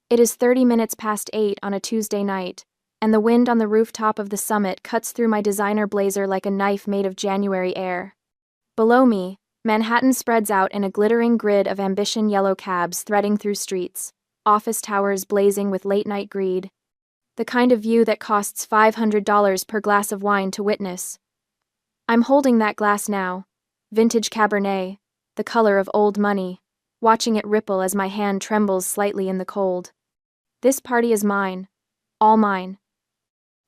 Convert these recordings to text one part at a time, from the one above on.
It is 30 minutes past 8 on a Tuesday night, and the wind on the rooftop of the summit cuts through my designer blazer like a knife made of January air. Below me, Manhattan spreads out in a glittering grid of ambition yellow cabs threading through streets, office towers blazing with late-night greed. The kind of view that costs $500 per glass of wine to witness. I'm holding that glass now, vintage Cabernet, the color of old money, watching it ripple as my hand trembles slightly in the cold. This party is mine, all mine.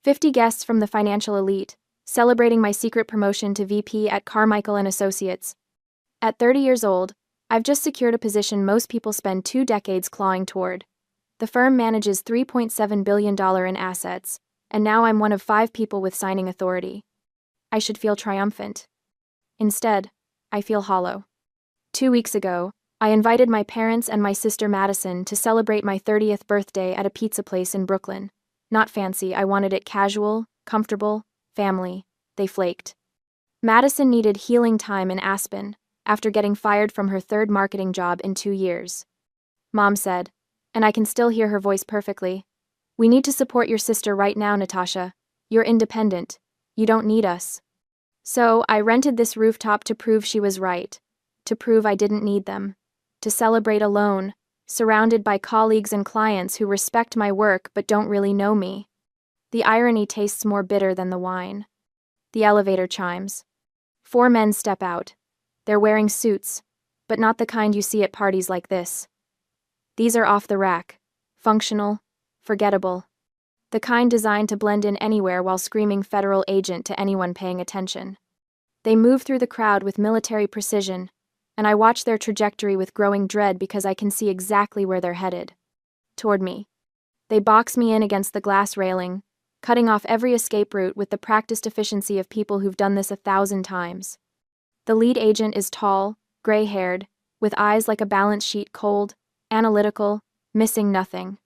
50 guests from the financial elite, celebrating my secret promotion to VP at Carmichael and Associates. At 30 years old, I've just secured a position most people spend 2 decades clawing toward. The firm manages $3.7 billion in assets, and now I'm one of 5 people with signing authority. I should feel triumphant. Instead, I feel hollow. 2 weeks ago, I invited my parents and my sister Madison to celebrate my 30th birthday at a pizza place in Brooklyn. Not fancy, I wanted it casual, comfortable, family. They flaked. Madison needed healing time in Aspen, after getting fired from her 3rd marketing job in 2 years. Mom said, and I can still hear her voice perfectly, "We need to support your sister right now, Natasha. You're independent. You don't need us." So, I rented this rooftop to prove she was right, to prove I didn't need them, to celebrate alone, surrounded by colleagues and clients who respect my work but don't really know me. The irony tastes more bitter than the wine. The elevator chimes. 4 men step out. They're wearing suits, but not the kind you see at parties like this. These are off the rack, functional, forgettable. The kind designed to blend in anywhere while screaming federal agent to anyone paying attention. They move through the crowd with military precision, and I watch their trajectory with growing dread because I can see exactly where they're headed. Toward me. They box me in against the glass railing, cutting off every escape route with the practiced efficiency of people who've done this 1,000 times. The lead agent is tall, gray-haired, with eyes like a balance sheet, cold, analytical, missing nothing.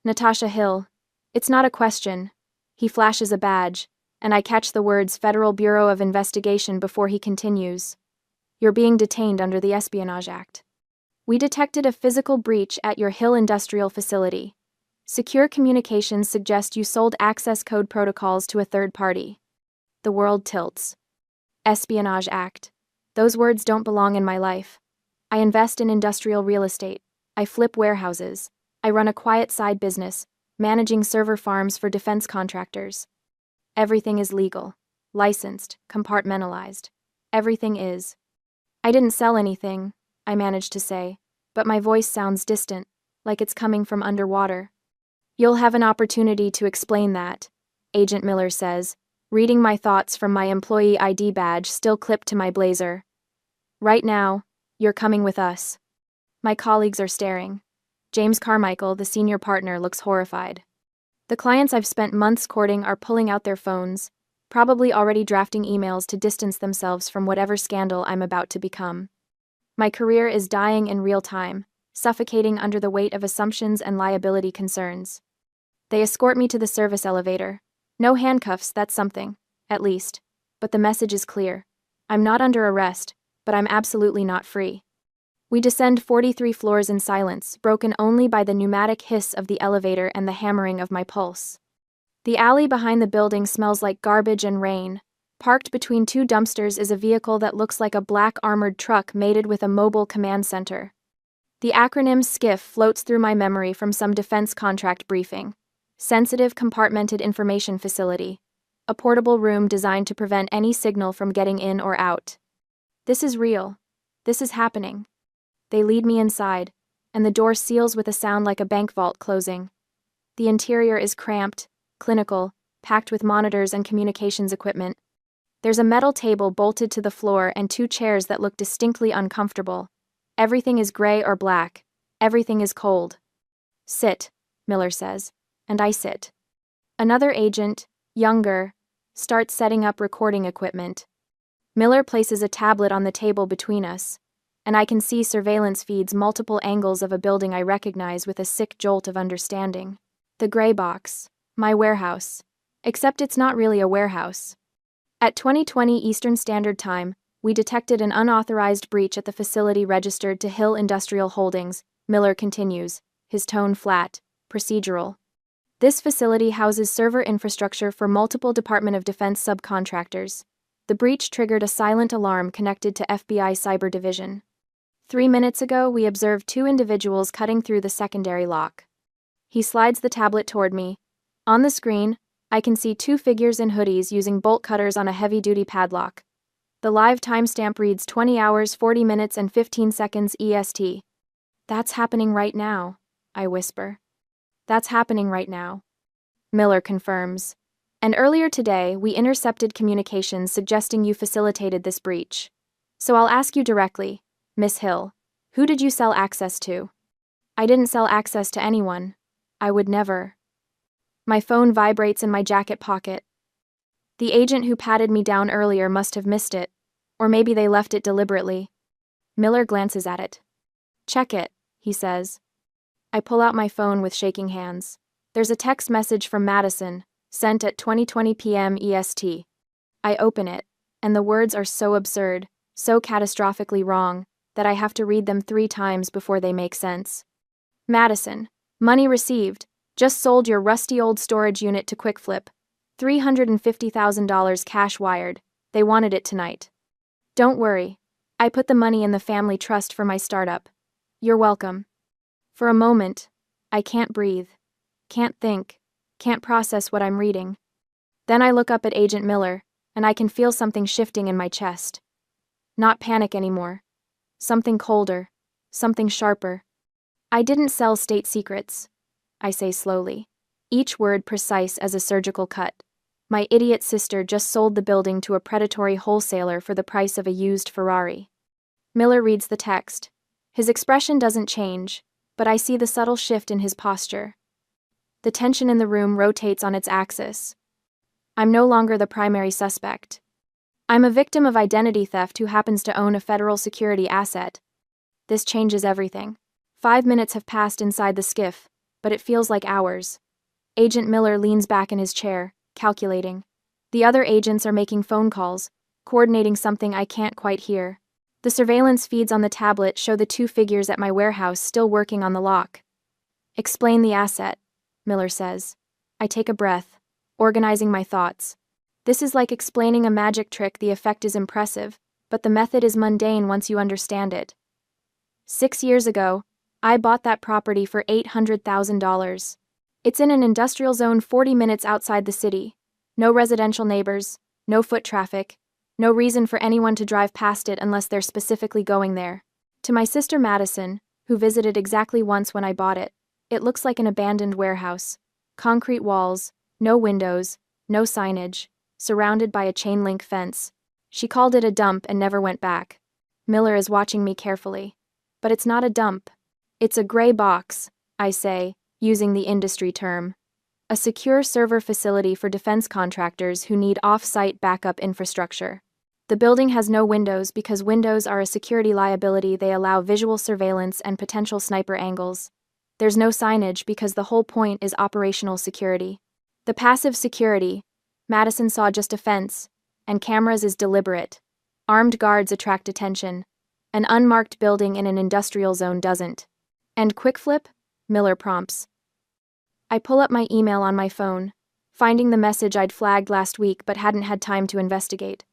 Natasha Hill. It's not a question. He flashes a badge, and I catch the words Federal Bureau of Investigation before he continues. You're being detained under the Espionage Act. We detected a physical breach at your Hill Industrial Facility. Secure communications suggest you sold access code protocols to a third party. The world tilts. Espionage Act. Those words don't belong in my life. I invest in industrial real estate. I flip warehouses. I run a quiet side business, managing server farms for defense contractors. Everything is legal, licensed, compartmentalized. Everything is. I didn't sell anything, I managed to say, but my voice sounds distant, like it's coming from underwater. You'll have an opportunity to explain that, Agent Miller says, reading my thoughts from my employee ID badge still clipped to my blazer. Right now, you're coming with us. My colleagues are staring. James Carmichael, the senior partner, looks horrified. The clients I've spent months courting are pulling out their phones, probably already drafting emails to distance themselves from whatever scandal I'm about to become. My career is dying in real time, suffocating under the weight of assumptions and liability concerns. They escort me to the service elevator. No handcuffs, that's something, at least. But the message is clear. I'm not under arrest, but I'm absolutely not free. We descend 43 floors in silence, broken only by the pneumatic hiss of the elevator and the hammering of my pulse. The alley behind the building smells like garbage and rain. Parked between 2 dumpsters is a vehicle that looks like a black armored truck mated with a mobile command center. The acronym SCIF floats through my memory from some defense contract briefing. Sensitive Compartmented Information Facility. A portable room designed to prevent any signal from getting in or out. This is real. This is happening. They lead me inside, and the door seals with a sound like a bank vault closing. The interior is cramped, clinical, packed with monitors and communications equipment. There's a metal table bolted to the floor and 2 chairs that look distinctly uncomfortable. Everything is gray or black. Everything is cold. Sit, Miller says, and I sit. Another agent, younger, starts setting up recording equipment. Miller places a tablet on the table between us, and I can see surveillance feeds multiple angles of a building I recognize with a sick jolt of understanding. The gray box. My warehouse. Except it's not really a warehouse. At 2020 Eastern Standard Time, we detected an unauthorized breach at the facility registered to Hill Industrial Holdings, Miller continues, his tone flat, procedural. This facility houses server infrastructure for multiple Department of Defense subcontractors. The breach triggered a silent alarm connected to FBI Cyber Division. 3 minutes ago, we observed 2 individuals cutting through the secondary lock. He slides the tablet toward me. On the screen, I can see 2 figures in hoodies using bolt cutters on a heavy-duty padlock. The live timestamp reads 20 hours 40 minutes and 15 seconds EST. That's happening right now, I whisper. That's happening right now. Miller confirms. And earlier today, we intercepted communications suggesting you facilitated this breach. So I'll ask you directly, Miss Hill, who did you sell access to? I didn't sell access to anyone. I would never. My phone vibrates in my jacket pocket. The agent who patted me down earlier must have missed it, or maybe they left it deliberately. Miller glances at it. Check it, he says. I pull out my phone with shaking hands. There's a text message from Madison, sent at 20:20 p.m. EST. I open it, and the words are so absurd, so catastrophically wrong, that I have to read them 3 times before they make sense. Madison, money received, just sold your rusty old storage unit to QuickFlip. $350,000 cash wired. They wanted it tonight. Don't worry. I put the money in the family trust for my startup. You're welcome. For a moment, I can't breathe, can't think, can't process what I'm reading. Then I look up at Agent Miller, and I can feel something shifting in my chest. Not panic anymore. Something colder, something sharper. I didn't sell state secrets, I say slowly, each word precise as a surgical cut. My idiot sister just sold the building to a predatory wholesaler for the price of a used Ferrari. Miller reads the text. His expression doesn't change, but I see the subtle shift in his posture. The tension in the room rotates on its axis. I'm no longer the primary suspect. I'm a victim of identity theft who happens to own a federal security asset. This changes everything. 5 minutes have passed inside the skiff, but it feels like hours. Agent Miller leans back in his chair, calculating. The other agents are making phone calls, coordinating something I can't quite hear. The surveillance feeds on the tablet show the 2 figures at my warehouse still working on the lock. Explain the asset, Miller says. I take a breath, organizing my thoughts. This is like explaining a magic trick. The effect is impressive, but the method is mundane once you understand it. 6 years ago, I bought that property for $800,000. It's in an industrial zone 40 minutes outside the city. No residential neighbors, no foot traffic, no reason for anyone to drive past it unless they're specifically going there. To my sister Madison, who visited exactly once when I bought it, it looks like an abandoned warehouse. Concrete walls, no windows, no signage, surrounded by a chain-link fence. She called it a dump and never went back. Miller is watching me carefully. But it's not a dump. It's a gray box, I say, using the industry term. A secure server facility for defense contractors who need off-site backup infrastructure. The building has no windows because windows are a security liability. They allow visual surveillance and potential sniper angles. There's no signage because the whole point is operational security. The passive security, Madison saw just a fence, and cameras is deliberate. Armed guards attract attention. An unmarked building in an industrial zone doesn't. And QuickFlip? Miller prompts. I pull up my email on my phone, finding the message I'd flagged last week but hadn't had time to investigate.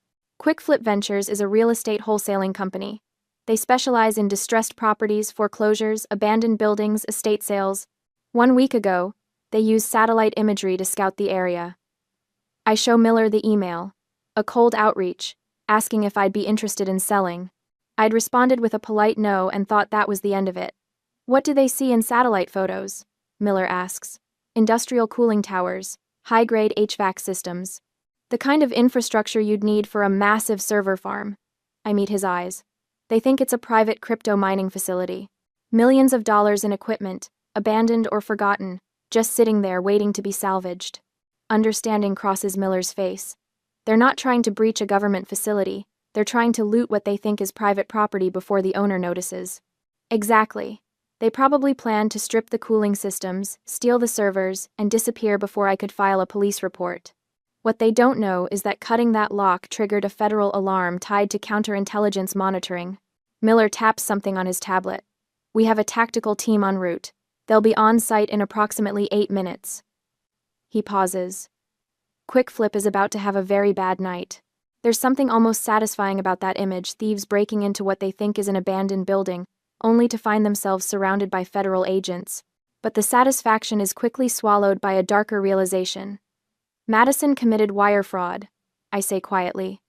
QuickFlip Ventures is a real estate wholesaling company. They specialize in distressed properties, foreclosures, abandoned buildings, estate sales. 1 week ago, they used satellite imagery to scout the area. I show Miller the email, a cold outreach, asking if I'd be interested in selling. I'd responded with a polite no and thought that was the end of it. What do they see in satellite photos? Miller asks. Industrial cooling towers, high-grade HVAC systems. The kind of infrastructure you'd need for a massive server farm. I meet his eyes. They think it's a private crypto mining facility. Millions of dollars in equipment, abandoned or forgotten, just sitting there waiting to be salvaged. Understanding crosses Miller's face. They're not trying to breach a government facility. They're trying to loot what they think is private property before the owner notices. Exactly. They probably planned to strip the cooling systems, steal the servers, and disappear before I could file a police report. What they don't know is that cutting that lock triggered a federal alarm tied to counterintelligence monitoring. Miller taps something on his tablet. We have a tactical team en route. They'll be on site in approximately 8 minutes. He pauses. Quick Flip is about to have a very bad night. There's something almost satisfying about that image, thieves breaking into what they think is an abandoned building, only to find themselves surrounded by federal agents. But the satisfaction is quickly swallowed by a darker realization. Madison committed wire fraud, I say quietly.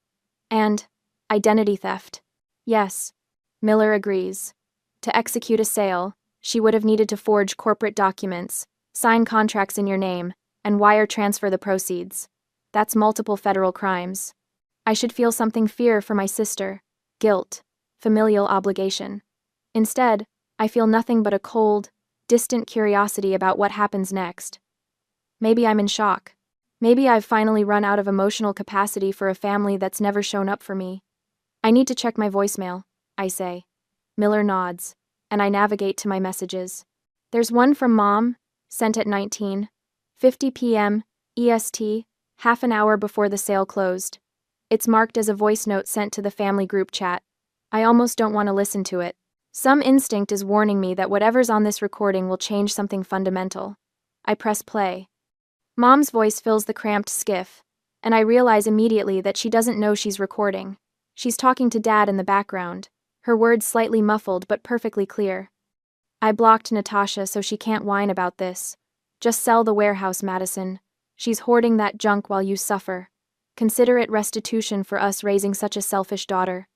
And identity theft. Yes, Miller agrees. To execute a sale, she would have needed to forge corporate documents, sign contracts in your name, and wire transfer the proceeds. That's multiple federal crimes. I should feel something fear for my sister, guilt, familial obligation. Instead, I feel nothing but a cold, distant curiosity about what happens next. Maybe I'm in shock. Maybe I've finally run out of emotional capacity for a family that's never shown up for me. I need to check my voicemail, I say. Miller nods, and I navigate to my messages. There's one from Mom, sent at 19:50 p.m. EST, half an hour before the sale closed. It's marked as a voice note sent to the family group chat. I almost don't want to listen to it. Some instinct is warning me that whatever's on this recording will change something fundamental. I press play. Mom's voice fills the cramped skiff, and I realize immediately that she doesn't know she's recording. She's talking to Dad in the background, her words slightly muffled but perfectly clear. I blocked Natasha so she can't whine about this. Just sell the warehouse, Madison. She's hoarding that junk while you suffer. Consider it restitution for us raising such a selfish daughter.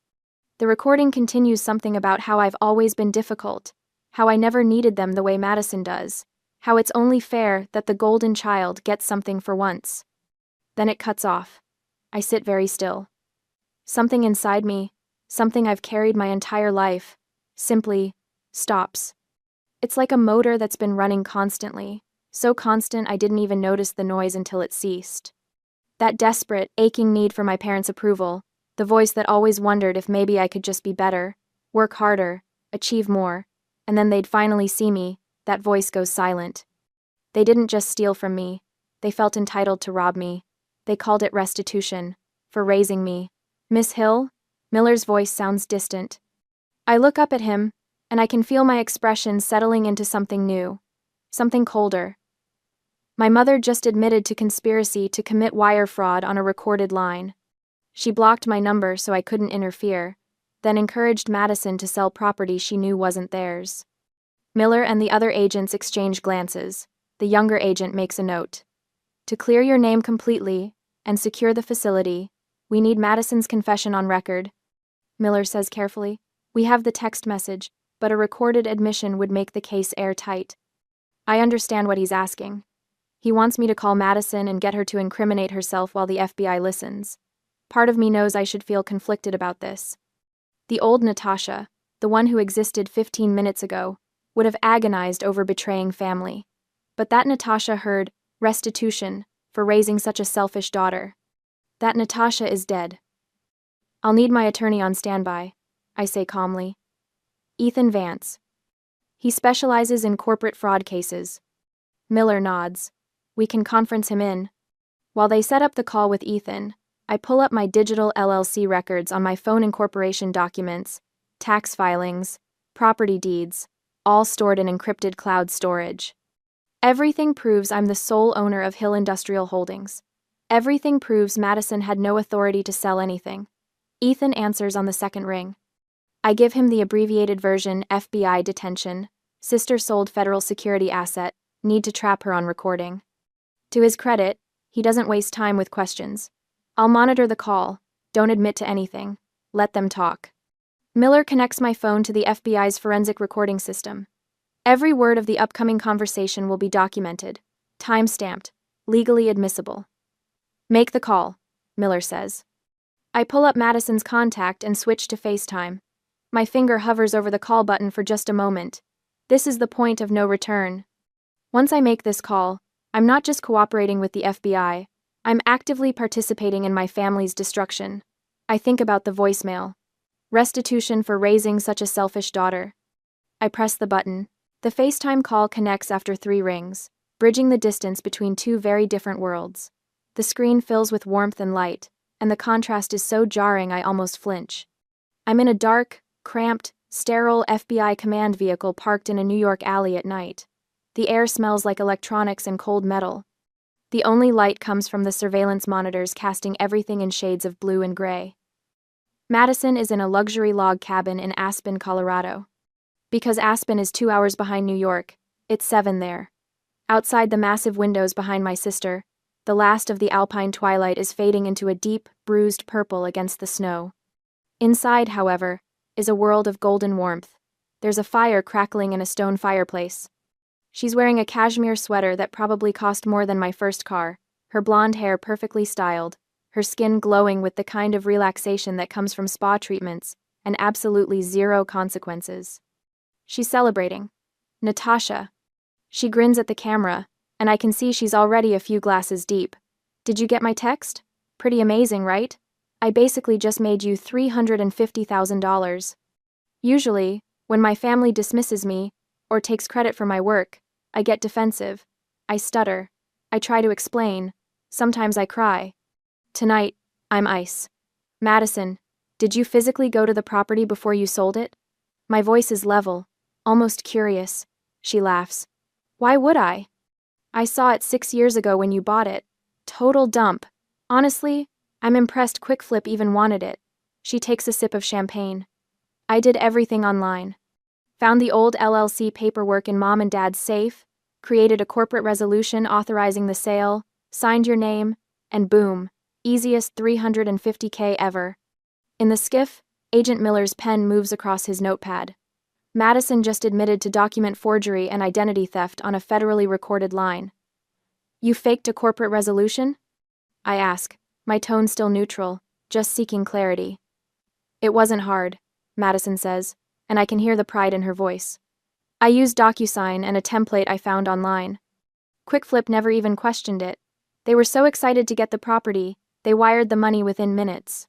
The recording continues something about how I've always been difficult, how I never needed them the way Madison does, how it's only fair that the golden child gets something for once. Then it cuts off. I sit very still. Something inside me, something I've carried my entire life, simply stops. It's like a motor that's been running constantly, so constant I didn't even notice the noise until it ceased. That desperate, aching need for my parents' approval, the voice that always wondered if maybe I could just be better, work harder, achieve more, and then they'd finally see me, that voice goes silent. They didn't just steal from me, they felt entitled to rob me. They called it restitution, for raising me. Miss Hill? Miller's voice sounds distant. I look up at him, and I can feel my expression settling into something new, something colder. My mother just admitted to conspiracy to commit wire fraud on a recorded line. She blocked my number so I couldn't interfere, then encouraged Madison to sell property she knew wasn't theirs. Miller and the other agents exchange glances. The younger agent makes a note. To clear your name completely and secure the facility, we need Madison's confession on record. Miller says carefully, we have the text message, but a recorded admission would make the case airtight. I understand what he's asking. He wants me to call Madison and get her to incriminate herself while the FBI listens. Part of me knows I should feel conflicted about this. The old Natasha, the one who existed 15 minutes ago, would have agonized over betraying family. But that Natasha heard restitution for raising such a selfish daughter. That Natasha is dead. I'll need my attorney on standby, I say calmly. Ethan Vance. He specializes in corporate fraud cases. Miller nods. We can conference him in. While they set up the call with Ethan, I pull up my digital LLC records on my phone, incorporation documents, tax filings, property deeds, all stored in encrypted cloud storage. Everything proves I'm the sole owner of Hill Industrial Holdings. Everything proves Madison had no authority to sell anything. Ethan answers on the second ring. I give him the abbreviated version: FBI detention, sister sold federal security asset, need to trap her on recording. To his credit, he doesn't waste time with questions. I'll monitor the call, don't admit to anything, let them talk. Miller connects my phone to the FBI's forensic recording system. Every word of the upcoming conversation will be documented, time-stamped, legally admissible. Make the call, Miller says. I pull up Madison's contact and switch to FaceTime. My finger hovers over the call button for just a moment. This is the point of no return. Once I make this call, I'm not just cooperating with the FBI, I'm actively participating in my family's destruction. I think about the voicemail. Restitution for raising such a selfish daughter. I press the button. The FaceTime call connects after 3 rings, bridging the distance between 2 very different worlds. The screen fills with warmth and light, and the contrast is so jarring I almost flinch. I'm in a dark, cramped, sterile FBI command vehicle parked in a New York alley at night. The air smells like electronics and cold metal. The only light comes from the surveillance monitors casting everything in shades of blue and gray. Madison is in a luxury log cabin in Aspen, Colorado. Because Aspen is 2 hours behind New York, it's 7 there. Outside the massive windows behind my sister, the last of the alpine twilight is fading into a deep, bruised purple against the snow. Inside, however, is a world of golden warmth. There's a fire crackling in a stone fireplace. She's wearing a cashmere sweater that probably cost more than my first car, her blonde hair perfectly styled, her skin glowing with the kind of relaxation that comes from spa treatments, and absolutely zero consequences. She's celebrating. Natasha. She grins at the camera, and I can see she's already a few glasses deep. Did you get my text? Pretty amazing, right? I basically just made you $350,000. Usually, when my family dismisses me, or takes credit for my work, I get defensive. I stutter. I try to explain. Sometimes I cry. Tonight, I'm ice. Madison, did you physically go to the property before you sold it? My voice is level, almost curious. She laughs. Why would I? I saw it 6 years ago when you bought it. Total dump. Honestly, I'm impressed QuickFlip even wanted it. She takes a sip of champagne. I did everything online. Found the old LLC paperwork in mom and dad's safe, created a corporate resolution authorizing the sale, signed your name, and boom, easiest $350K ever. In the skiff, Agent Miller's pen moves across his notepad. Madison just admitted to document forgery and identity theft on a federally recorded line. You faked a corporate resolution? I ask, my tone still neutral, just seeking clarity. It wasn't hard, Madison says, and I can hear the pride in her voice. I used DocuSign and a template I found online. QuickFlip never even questioned it. They were so excited to get the property, they wired the money within minutes.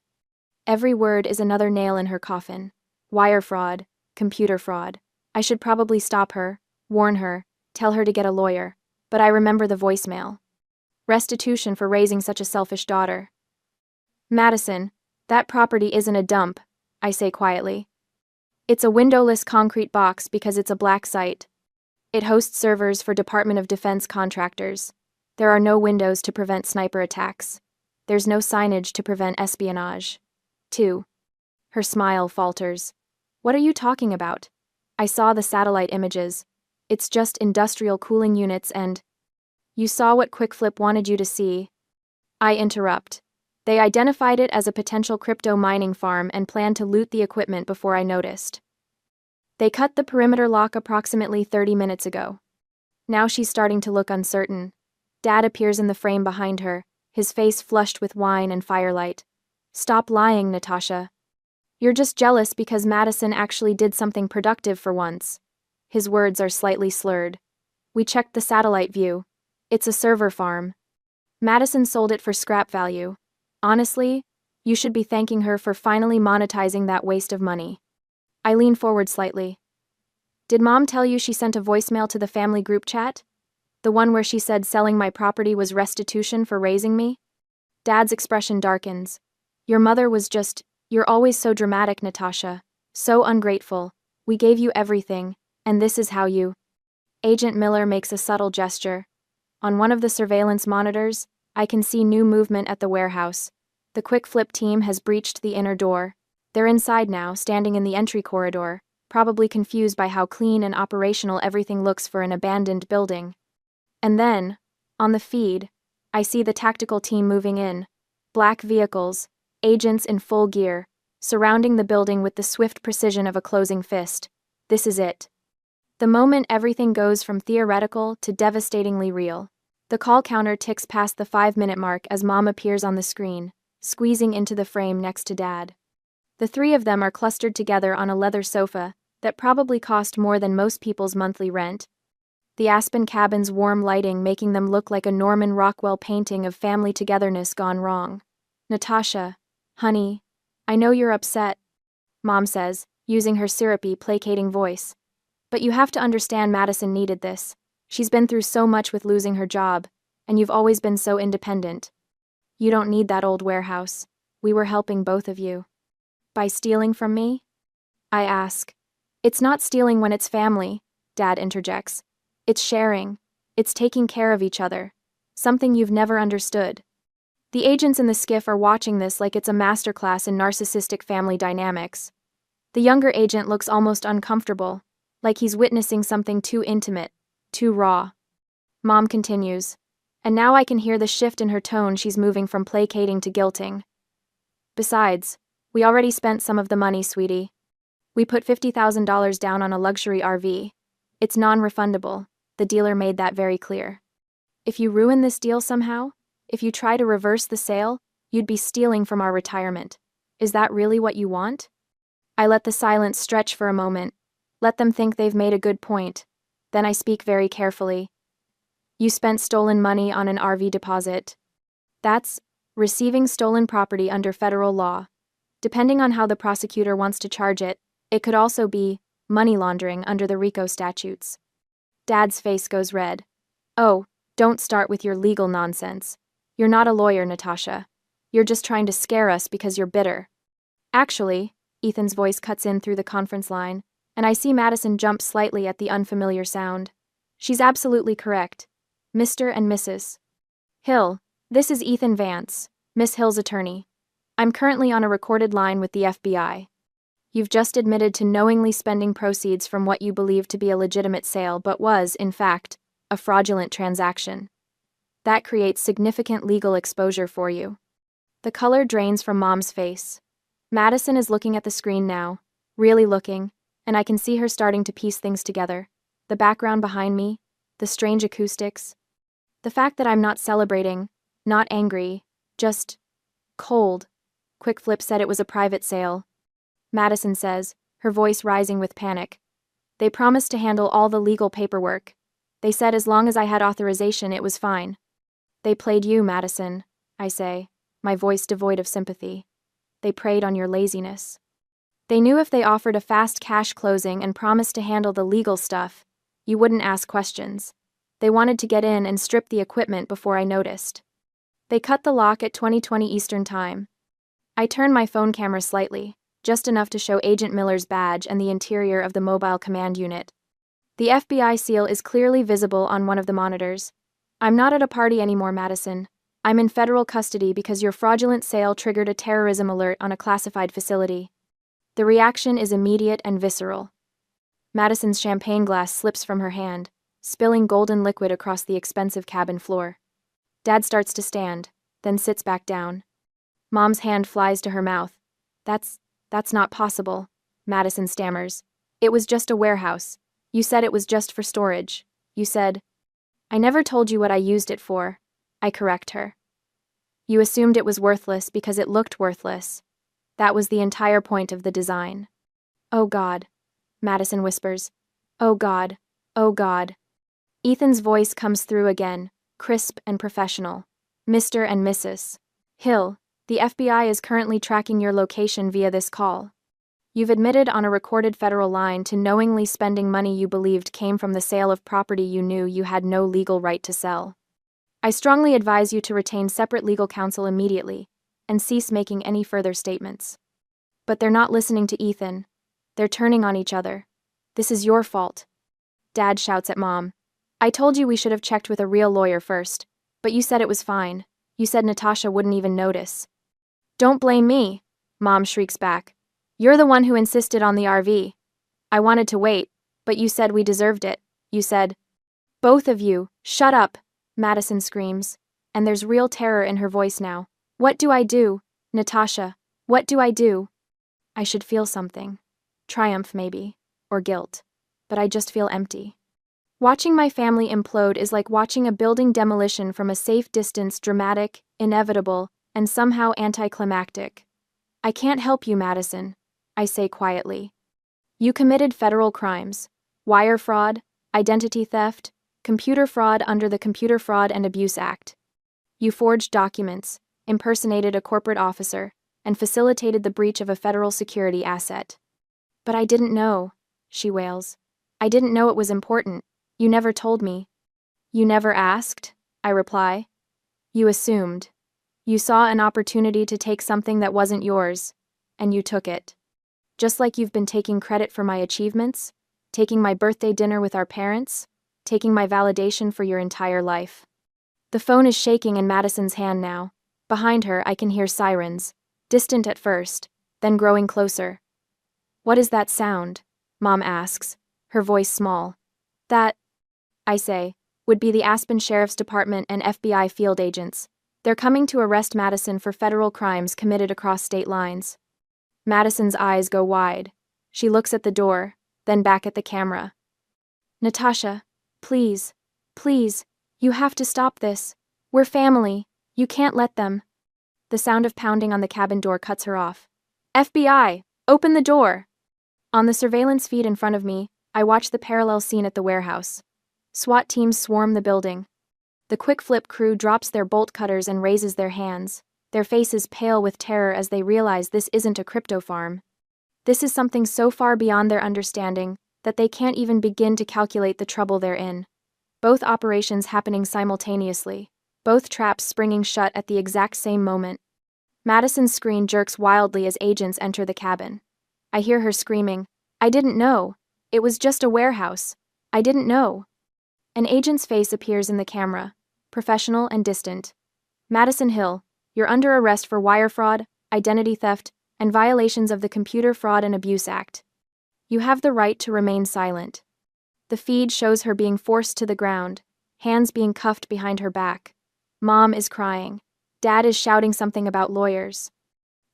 Every word is another nail in her coffin. Wire fraud, computer fraud. I should probably stop her, warn her, tell her to get a lawyer, but I remember the voicemail. Restitution for raising such a selfish daughter. Madison, that property isn't a dump, I say quietly. It's a windowless concrete box because it's a black site. It hosts servers for Department of Defense contractors. There are no windows to prevent sniper attacks. There's no signage to prevent espionage. 2. Her smile falters. What are you talking about? I saw the satellite images. It's just industrial cooling units and... You saw what QuickFlip wanted you to see. I interrupt. They identified it as a potential crypto mining farm and planned to loot the equipment before I noticed. They cut the perimeter lock approximately 30 minutes ago. Now she's starting to look uncertain. Dad appears in the frame behind her, his face flushed with wine and firelight. Stop lying, Natasha. You're just jealous because Madison actually did something productive for once. His words are slightly slurred. We checked the satellite view. It's a server farm. Madison sold it for scrap value. Honestly, you should be thanking her for finally monetizing that waste of money. I lean forward slightly. Did Mom tell you she sent a voicemail to the family group chat? The one where she said selling my property was restitution for raising me? Dad's expression darkens. Your mother was just, you're always so dramatic, Natasha. So ungrateful. We gave you everything, and this is how you... Agent Miller makes a subtle gesture. On one of the surveillance monitors, I can see new movement at the warehouse. The QuickFlip team has breached the inner door. They're inside now, standing in the entry corridor, probably confused by how clean and operational everything looks for an abandoned building. And then, on the feed, I see the tactical team moving in. Black vehicles, agents in full gear, surrounding the building with the swift precision of a closing fist. This is it. The moment everything goes from theoretical to devastatingly real. The call counter ticks past the 5-minute mark as Mom appears on the screen, squeezing into the frame next to Dad. The three of them are clustered together on a leather sofa that probably cost more than most people's monthly rent. The Aspen cabin's warm lighting making them look like a Norman Rockwell painting of family togetherness gone wrong. Natasha, honey, I know you're upset, Mom says, using her syrupy, placating voice. But you have to understand Madison needed this. She's been through so much with losing her job, and you've always been so independent. You don't need that old warehouse. We were helping both of you. By stealing from me? I ask. It's not stealing when it's family, Dad interjects. It's sharing. It's taking care of each other. Something you've never understood. The agents in the skiff are watching this like it's a masterclass in narcissistic family dynamics. The younger agent looks almost uncomfortable, like he's witnessing something too intimate, too raw. Mom continues. And now I can hear the shift in her tone. She's moving from placating to guilting. Besides, we already spent some of the money, sweetie. We put $50,000 down on a luxury RV. It's non-refundable. The dealer made that very clear. If you ruin this deal somehow, if you try to reverse the sale, you'd be stealing from our retirement. Is that really what you want? I let the silence stretch for a moment. Let them think they've made a good point. Then I speak very carefully. You spent stolen money on an RV deposit. That's receiving stolen property under federal law. Depending on how the prosecutor wants to charge it, it could also be money laundering under the RICO statutes. Dad's face goes red. Oh, don't start with your legal nonsense. You're not a lawyer, Natasha. You're just trying to scare us because you're bitter. Actually, Ethan's voice cuts in through the conference line, and I see Madison jump slightly at the unfamiliar sound. She's absolutely correct. Mr. and Mrs. Hill, this is Ethan Vance, Miss Hill's attorney. I'm currently on a recorded line with the FBI. You've just admitted to knowingly spending proceeds from what you believe to be a legitimate sale but was, in fact, a fraudulent transaction. That creates significant legal exposure for you. The color drains from Mom's face. Madison is looking at the screen now, really looking, and I can see her starting to piece things together. The background behind me, the strange acoustics. The fact that I'm not celebrating, not angry, just cold. Quick Flip said it was a private sale. Madison says, her voice rising with panic. They promised to handle all the legal paperwork. They said as long as I had authorization it was fine. They played you, Madison, I say, my voice devoid of sympathy. They preyed on your laziness. They knew if they offered a fast cash closing and promised to handle the legal stuff, you wouldn't ask questions. They wanted to get in and strip the equipment before I noticed. They cut the lock at 2020 Eastern Time. I turn my phone camera slightly, just enough to show Agent Miller's badge and the interior of the mobile command unit. The FBI seal is clearly visible on one of the monitors. I'm not at a party anymore, Madison. I'm in federal custody because your fraudulent sale triggered a terrorism alert on a classified facility. The reaction is immediate and visceral. Madison's champagne glass slips from her hand, spilling golden liquid across the expensive cabin floor. Dad starts to stand, then sits back down. Mom's hand flies to her mouth. That's not possible, Madison stammers. It was just a warehouse. You said it was just for storage. You said, I never told you what I used it for. I correct her. You assumed it was worthless because it looked worthless. That was the entire point of the design. Oh God, Madison whispers. Oh God, oh God. Ethan's voice comes through again, crisp and professional. Mr. and Mrs. Hill, the FBI is currently tracking your location via this call. You've admitted on a recorded federal line to knowingly spending money you believed came from the sale of property you knew you had no legal right to sell. I strongly advise you to retain separate legal counsel immediately and cease making any further statements. But they're not listening to Ethan. They're turning on each other. This is your fault. Dad shouts at Mom. I told you we should have checked with a real lawyer first, but you said it was fine. You said Natasha wouldn't even notice. Don't blame me, Mom shrieks back. You're the one who insisted on the RV. I wanted to wait, but you said we deserved it. You said, both of you, shut up, Madison screams, and there's real terror in her voice now. What do I do, Natasha? What do I do? I should feel something. Triumph, maybe, or guilt, but I just feel empty. Watching my family implode is like watching a building demolition from a safe distance, dramatic, inevitable, and somehow anticlimactic. I can't help you, Madison, I say quietly. You committed federal crimes, wire fraud, identity theft, computer fraud under the Computer Fraud and Abuse Act. You forged documents, impersonated a corporate officer, and facilitated the breach of a federal security asset. But I didn't know, she wails. I didn't know it was important. You never told me. You never asked, I reply. You assumed. You saw an opportunity to take something that wasn't yours, and you took it. Just like you've been taking credit for my achievements, taking my birthday dinner with our parents, taking my validation for your entire life. The phone is shaking in Madison's hand now. Behind her, I can hear sirens, distant at first, then growing closer. What is that sound? Mom asks, her voice small. That, I say, would be the Aspen Sheriff's Department and FBI field agents. They're coming to arrest Madison for federal crimes committed across state lines. Madison's eyes go wide. She looks at the door, then back at the camera. Natasha, please, please, you have to stop this. We're family. You can't let them. The sound of pounding on the cabin door cuts her off. FBI, open the door! On the surveillance feed in front of me, I watch the parallel scene at the warehouse. SWAT teams swarm the building. The quick flip crew drops their bolt cutters and raises their hands, their faces pale with terror as they realize this isn't a crypto farm. This is something so far beyond their understanding that they can't even begin to calculate the trouble they're in. Both operations happening simultaneously, both traps springing shut at the exact same moment. Madison's screen jerks wildly as agents enter the cabin. I hear her screaming, "I didn't know. It was just a warehouse. I didn't know." An agent's face appears in the camera, professional and distant. Madison Hill, you're under arrest for wire fraud, identity theft, and violations of the Computer Fraud and Abuse Act. You have the right to remain silent. The feed shows her being forced to the ground, hands being cuffed behind her back. Mom is crying. Dad is shouting something about lawyers.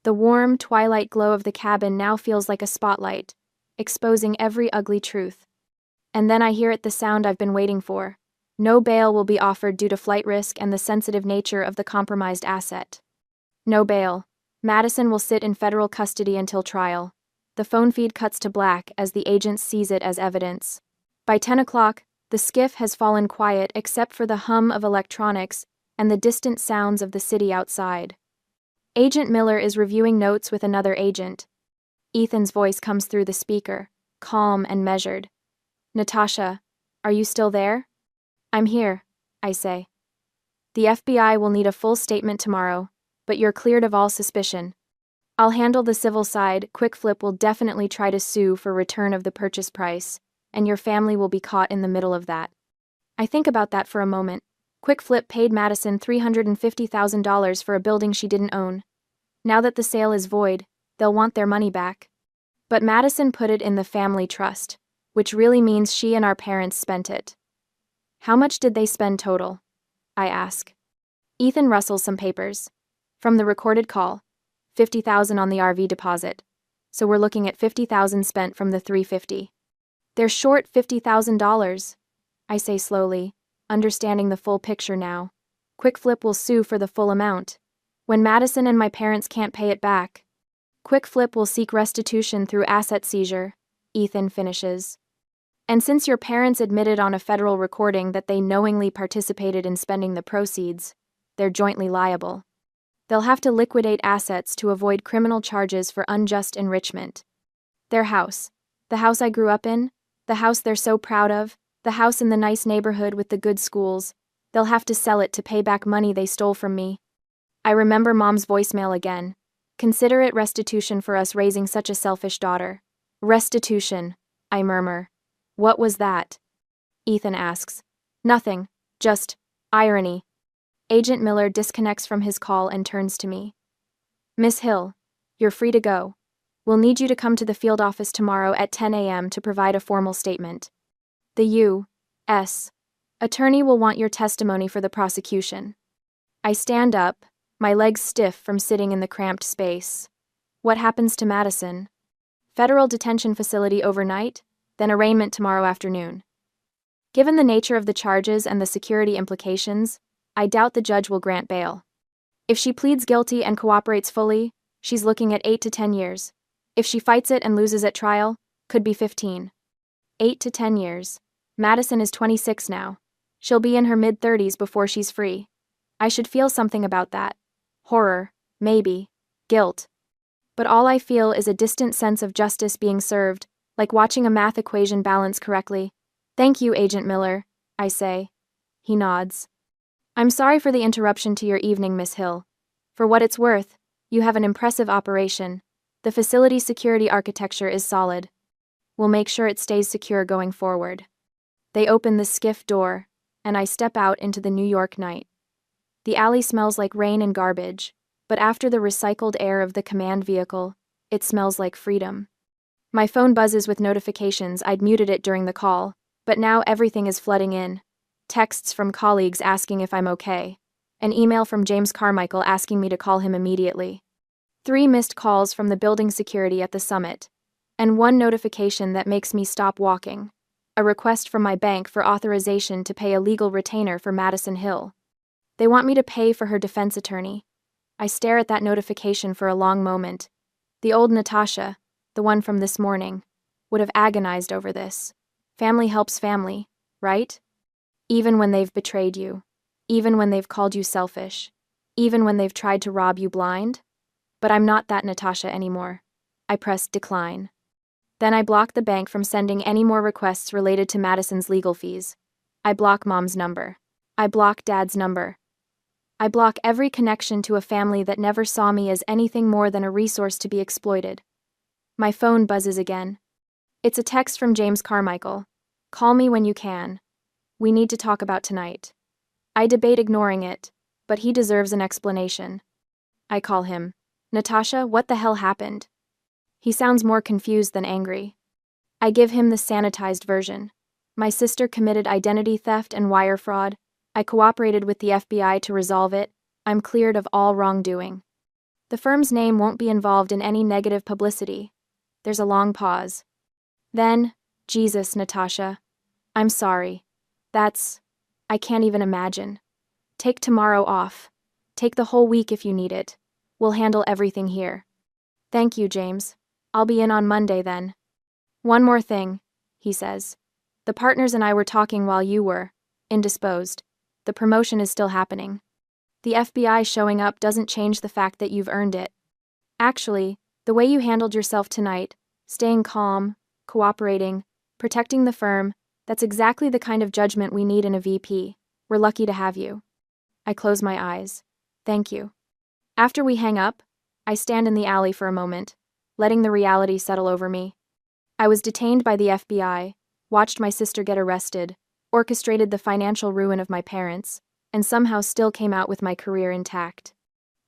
The warm, twilight glow of the cabin now feels like a spotlight, exposing every ugly truth. And then I hear it, the sound I've been waiting for. No bail will be offered due to flight risk and the sensitive nature of the compromised asset. No bail. Madison will sit in federal custody until trial. The phone feed cuts to black as the agent sees it as evidence. By 10 o'clock, the skiff has fallen quiet except for the hum of electronics and the distant sounds of the city outside. Agent Miller is reviewing notes with another agent. Ethan's voice comes through the speaker, calm and measured. Natasha, are you still there? I'm here, I say. The FBI will need a full statement tomorrow, but you're cleared of all suspicion. I'll handle the civil side. Quick Flip will definitely try to sue for return of the purchase price, and your family will be caught in the middle of that. I think about that for a moment. Quick Flip paid Madison $350,000 for a building she didn't own. Now that the sale is void, they'll want their money back. But Madison put it in the family trust, which really means she and our parents spent it. How much did they spend total? I ask. Ethan rustles some papers. From the recorded call, $50,000 on the RV deposit. So we're looking at $50,000 spent from the $350,000. They're short $50,000, I say slowly, understanding the full picture now. Quick Flip will sue for the full amount. When Madison and my parents can't pay it back, Quick Flip will seek restitution through asset seizure, Ethan finishes. And since your parents admitted on a federal recording that they knowingly participated in spending the proceeds, they're jointly liable. They'll have to liquidate assets to avoid criminal charges for unjust enrichment. Their house, the house I grew up in, the house they're so proud of, the house in the nice neighborhood with the good schools, they'll have to sell it to pay back money they stole from me. I remember Mom's voicemail again. Consider it restitution for us raising such a selfish daughter. Restitution, I murmur. What was that? Ethan asks. Nothing, just irony. Agent Miller disconnects from his call and turns to me. Miss Hill, you're free to go. We'll need you to come to the field office tomorrow at 10 a.m. to provide a formal statement. The U.S. attorney will want your testimony for the prosecution. I stand up, my legs stiff from sitting in the cramped space. What happens to Madison? Federal detention facility overnight, then arraignment tomorrow afternoon. Given the nature of the charges and the security implications, I doubt the judge will grant bail. If she pleads guilty and cooperates fully, she's looking at 8 to 10 years. If she fights it and loses at trial, could be 15. 8 to 10 years. Madison is 26 now. She'll be in her mid-30s before she's free. I should feel something about that. Horror, maybe. Guilt. But all I feel is a distant sense of justice being served, like watching a math equation balance correctly. Thank you, Agent Miller, I say. He nods. I'm sorry for the interruption to your evening, Miss Hill. For what it's worth, you have an impressive operation. The facility's security architecture is solid. We'll make sure it stays secure going forward. They open the skiff door, and I step out into the New York night. The alley smells like rain and garbage, but after the recycled air of the command vehicle, it smells like freedom. My phone buzzes with notifications. I'd muted it during the call, but now everything is flooding in. Texts from colleagues asking if I'm okay. An email from James Carmichael asking me to call him immediately. 3 missed calls from the building security at the summit. And 1 notification that makes me stop walking. A request from my bank for authorization to pay a legal retainer for Madison Hill. They want me to pay for her defense attorney. I stare at that notification for a long moment. The old Natasha, the one from this morning, would have agonized over this. Family helps family, right? Even when they've betrayed you. Even when they've called you selfish. Even when they've tried to rob you blind. But I'm not that Natasha anymore. I press decline. Then I block the bank from sending any more requests related to Madison's legal fees. I block Mom's number. I block Dad's number. I block every connection to a family that never saw me as anything more than a resource to be exploited. My phone buzzes again. It's a text from James Carmichael. Call me when you can. We need to talk about tonight. I debate ignoring it, but he deserves an explanation. I call him. Natasha, what the hell happened? He sounds more confused than angry. I give him the sanitized version. My sister committed identity theft and wire fraud. I cooperated with the FBI to resolve it. I'm cleared of all wrongdoing. The firm's name won't be involved in any negative publicity. There's a long pause. Then, Jesus, Natasha. I'm sorry. I can't even imagine. Take tomorrow off. Take the whole week if you need it. We'll handle everything here. Thank you, James. I'll be in on Monday then. One more thing, he says. The partners and I were talking while you were indisposed. The promotion is still happening. The FBI showing up doesn't change the fact that you've earned it. Actually, the way you handled yourself tonight, staying calm, cooperating, protecting the firm, that's exactly the kind of judgment we need in a VP. We're lucky to have you. I close my eyes. Thank you. After we hang up, I stand in the alley for a moment, letting the reality settle over me. I was detained by the FBI, watched my sister get arrested, orchestrated the financial ruin of my parents, and somehow still came out with my career intact.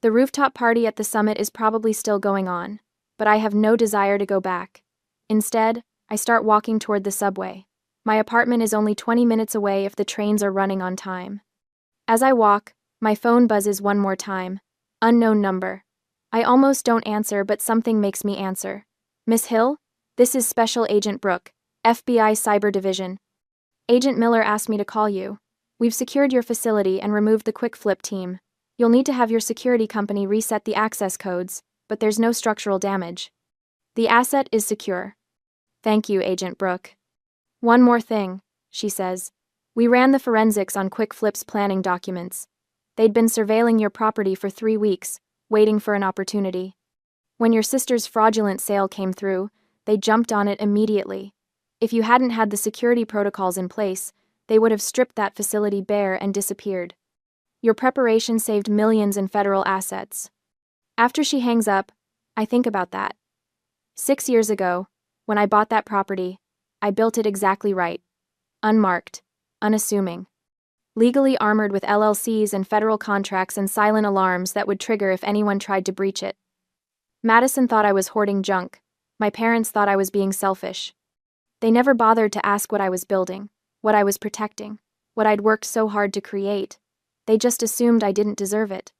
The rooftop party at the summit is probably still going on, but I have no desire to go back. Instead, I start walking toward the subway. My apartment is only 20 minutes away if the trains are running on time. As I walk, my phone buzzes one more time. Unknown number. I almost don't answer, but something makes me answer. Miss Hill? This is Special Agent Brooke, FBI Cyber Division. Agent Miller asked me to call you. We've secured your facility and removed the quick flip team. You'll need to have your security company reset the access codes, but there's no structural damage. The asset is secure. Thank you, Agent Brooke. One more thing, she says. We ran the forensics on Quick Flip's planning documents. They'd been surveilling your property for 3 weeks, waiting for an opportunity. When your sister's fraudulent sale came through, they jumped on it immediately. If you hadn't had the security protocols in place, they would have stripped that facility bare and disappeared. Your preparation saved millions in federal assets. After she hangs up, I think about that. 6 years ago, when I bought that property, I built it exactly right. Unmarked, unassuming. Legally armored with LLCs and federal contracts and silent alarms that would trigger if anyone tried to breach it. Madison thought I was hoarding junk. My parents thought I was being selfish. They never bothered to ask what I was building, what I was protecting, what I'd worked so hard to create. They just assumed I didn't deserve it.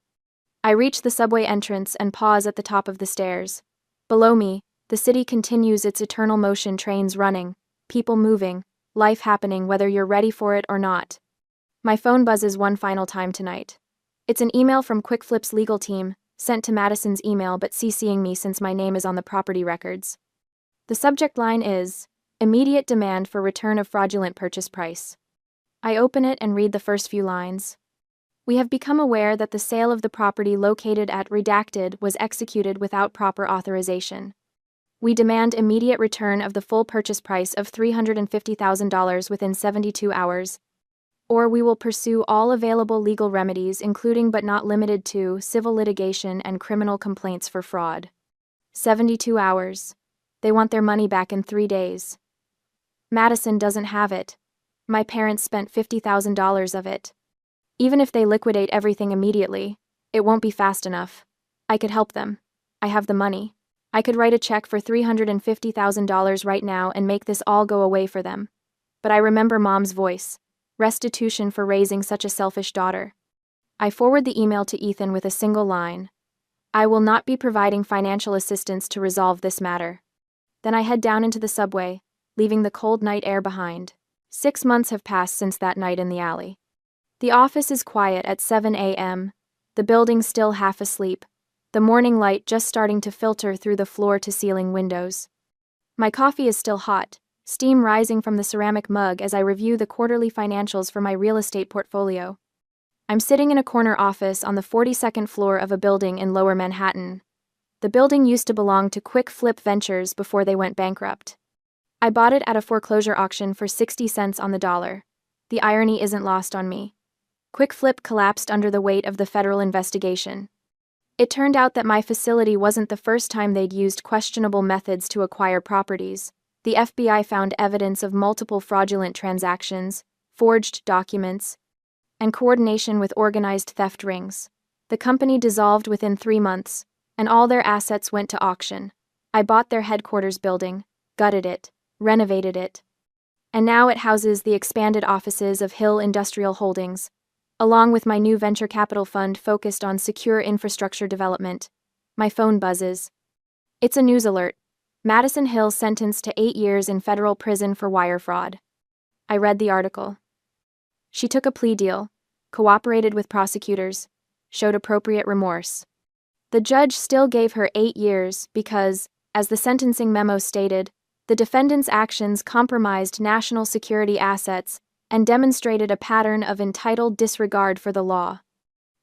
I reach the subway entrance and pause at the top of the stairs. Below me, the city continues its eternal motion, trains running, people moving, life happening whether you're ready for it or not. My phone buzzes one final time tonight. It's an email from QuickFlip's legal team, sent to Madison's email but CCing me since my name is on the property records. The subject line is, Immediate demand for return of fraudulent purchase price. I open it and read the first few lines. We have become aware that the sale of the property located at Redacted was executed without proper authorization. We demand immediate return of the full purchase price of $350,000 within 72 hours, or we will pursue all available legal remedies including but not limited to civil litigation and criminal complaints for fraud. 72 hours. They want their money back in 3 days. Madison doesn't have it. My parents spent $50,000 of it. Even if they liquidate everything immediately, it won't be fast enough. I could help them. I have the money. I could write a check for $350,000 right now and make this all go away for them. But I remember Mom's voice. Restitution for raising such a selfish daughter. I forward the email to Ethan with a single line. I will not be providing financial assistance to resolve this matter. Then I head down into the subway, leaving the cold night air behind. 6 months have passed since that night in the alley. The office is quiet at 7 a.m., the building still half asleep, the morning light just starting to filter through the floor-to-ceiling windows. My coffee is still hot, steam rising from the ceramic mug as I review the quarterly financials for my real estate portfolio. I'm sitting in a corner office on the 42nd floor of a building in Lower Manhattan. The building used to belong to Quick Flip Ventures before they went bankrupt. I bought it at a foreclosure auction for 60 cents on the dollar. The irony isn't lost on me. Quick Flip collapsed under the weight of the federal investigation. It turned out that my facility wasn't the first time they'd used questionable methods to acquire properties. The FBI found evidence of multiple fraudulent transactions, forged documents, and coordination with organized theft rings. The company dissolved within 3 months, and all their assets went to auction. I bought their headquarters building, gutted it, renovated it. And now it houses the expanded offices of Hill Industrial Holdings, along with my new venture capital fund focused on secure infrastructure development. My phone buzzes. It's a news alert. Madison Hill sentenced to 8 years in federal prison for wire fraud. I read the article. She took a plea deal, cooperated with prosecutors, showed appropriate remorse. The judge still gave her 8 years because, as the sentencing memo stated, the defendant's actions compromised national security assets and demonstrated a pattern of entitled disregard for the law.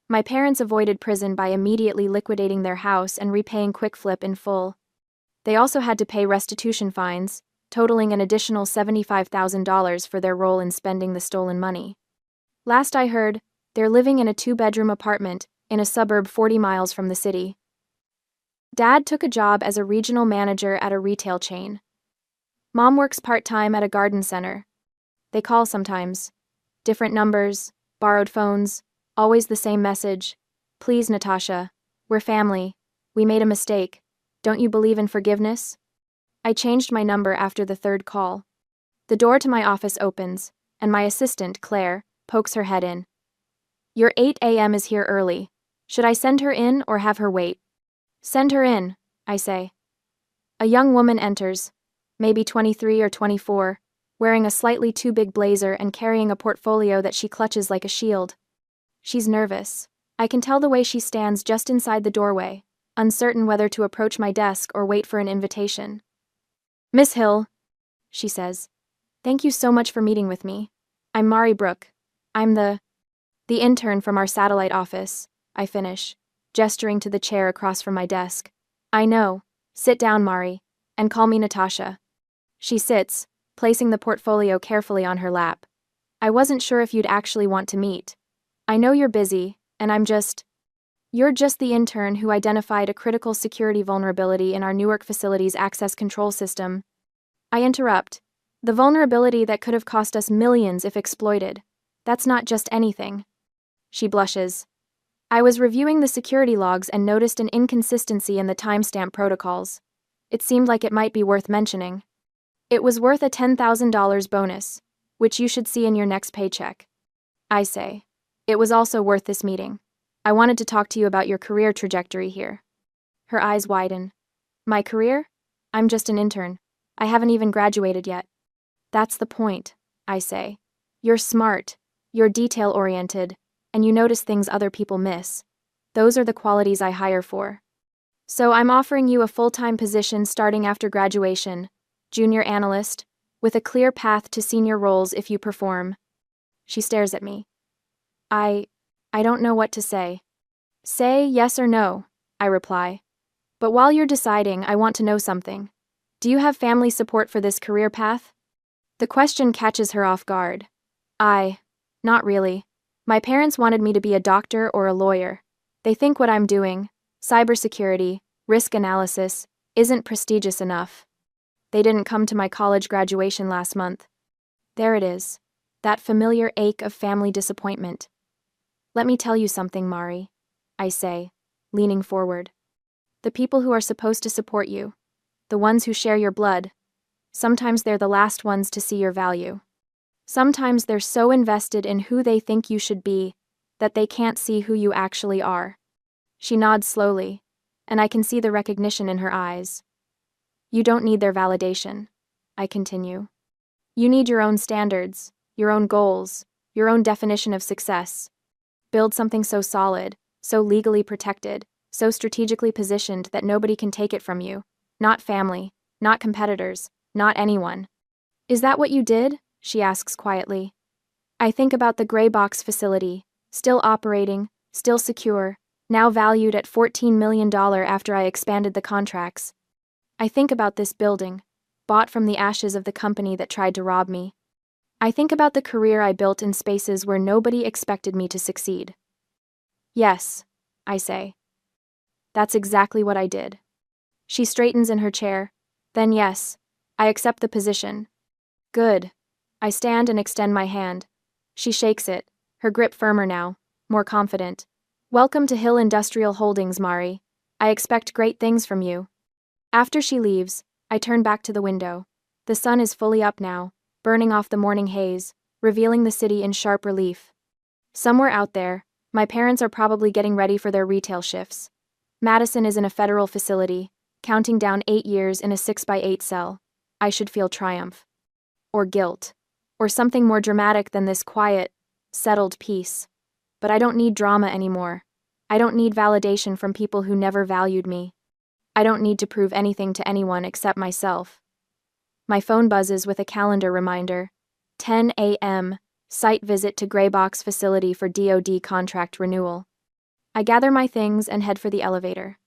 My parents avoided prison by immediately liquidating their house and repaying Quick Flip in full. They also had to pay restitution fines, totaling an additional $75,000 for their role in spending the stolen money. Last I heard, they're living in a 2-bedroom apartment in a suburb 40 miles from the city. Dad took a job as a regional manager at a retail chain. Mom works part-time at a garden center. They call sometimes. Different numbers, borrowed phones, always the same message. Please, Natasha, we're family. We made a mistake. Don't you believe in forgiveness? I changed my number after the 3rd call. The door to my office opens, and my assistant, Claire, pokes her head in. Your 8 a.m. is here early. Should I send her in or have her wait? Send her in, I say. A young woman enters, maybe 23 or 24, wearing a slightly too big blazer and carrying a portfolio that she clutches like a shield. She's nervous. I can tell the way she stands just inside the doorway, uncertain whether to approach my desk or wait for an invitation. Miss Hill, she says. Thank you so much for meeting with me. I'm Mari Brooke. I'm the intern from our satellite office, I finish, gesturing to the chair across from my desk. I know. Sit down, Mari, and call me Natasha. She sits, placing the portfolio carefully on her lap. I wasn't sure if you'd actually want to meet. I know you're busy, and You're just the intern who identified a critical security vulnerability in our Newark facility's access control system. I interrupt. The vulnerability that could have cost us millions if exploited. That's not just anything. She blushes. I was reviewing the security logs and noticed an inconsistency in the timestamp protocols. It seemed like it might be worth mentioning. It was worth a $10,000 bonus, which you should see in your next paycheck. I say. It was also worth this meeting. I wanted to talk to you about your career trajectory here. Her eyes widen. My career? I'm just an intern. I haven't even graduated yet. That's the point, I say. You're smart, you're detail-oriented, and you notice things other people miss. Those are the qualities I hire for. So I'm offering you a full-time position starting after graduation, junior analyst, with a clear path to senior roles if you perform. She stares at me. I don't know what to say. Say yes or no, I reply. But while you're deciding, I want to know something. Do you have family support for this career path? The question catches her off guard. Not really. My parents wanted me to be a doctor or a lawyer. They think what I'm doing, cybersecurity, risk analysis, isn't prestigious enough. They didn't come to my college graduation last month. There it is. that familiar ache of family disappointment. Let me tell you something, Mari, I say, leaning forward. The people who are supposed to support you, the ones who share your blood, sometimes they're the last ones to see your value. Sometimes they're so invested in who they think you should be that they can't see who you actually are. She nods slowly, and I can see the recognition in her eyes. You don't need their validation, I continue. You need your own standards, your own goals, your own definition of success. Build something so solid, so legally protected, so strategically positioned that nobody can take it from you. Not family, not competitors, not anyone. Is that what you did? She asks quietly. I think about the gray box facility, still operating, still secure, now valued at $14 million after I expanded the contracts. I think about this building, bought from the ashes of the company that tried to rob me. I think about the career I built in spaces where nobody expected me to succeed. Yes, I say. That's exactly what I did. She straightens in her chair. Then yes, I accept the position. Good. I stand and extend my hand. She shakes it, her grip firmer now, more confident. Welcome to Hill Industrial Holdings, Mari. I expect great things from you. After she leaves, I turn back to the window. The sun is fully up now, burning off the morning haze, revealing the city in sharp relief. Somewhere out there, my parents are probably getting ready for their retail shifts. Madison is in a federal facility, counting down 8 years in a 6x8 cell. I should feel triumph. Or guilt. Or something more dramatic than this quiet, settled peace. But I don't need drama anymore. I don't need validation from people who never valued me. I don't need to prove anything to anyone except myself. My phone buzzes with a calendar reminder. 10 a.m., site visit to Graybox facility for DoD contract renewal. I gather my things and head for the elevator.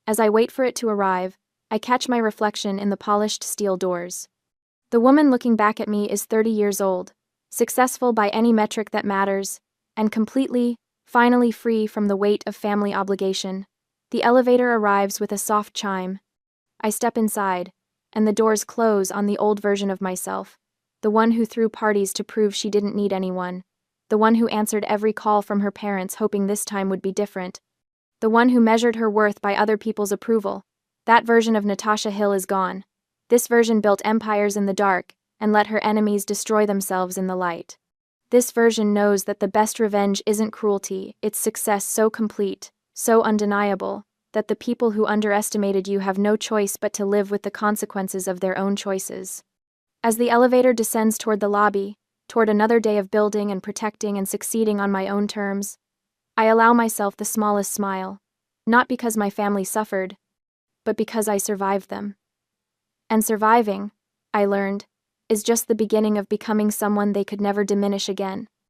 As I wait for it to arrive, I catch my reflection in the polished steel doors. The woman looking back at me is 30 years old, successful by any metric that matters, and completely, finally free from the weight of family obligation. The elevator arrives with a soft chime. I step inside, and the doors close on the old version of myself, the one who threw parties to prove she didn't need anyone, the one who answered every call from her parents hoping this time would be different, the one who measured her worth by other people's approval. That version of Natasha Hill is gone. This version built empires in the dark and let her enemies destroy themselves in the light. This version knows that the best revenge isn't cruelty, it's success so complete, so undeniable, that the people who underestimated you have no choice but to live with the consequences of their own choices. As the elevator descends toward the lobby, toward another day of building and protecting and succeeding on my own terms, I allow myself the smallest smile, not because my family suffered, but because I survived them. And surviving, I learned, is just the beginning of becoming someone they could never diminish again.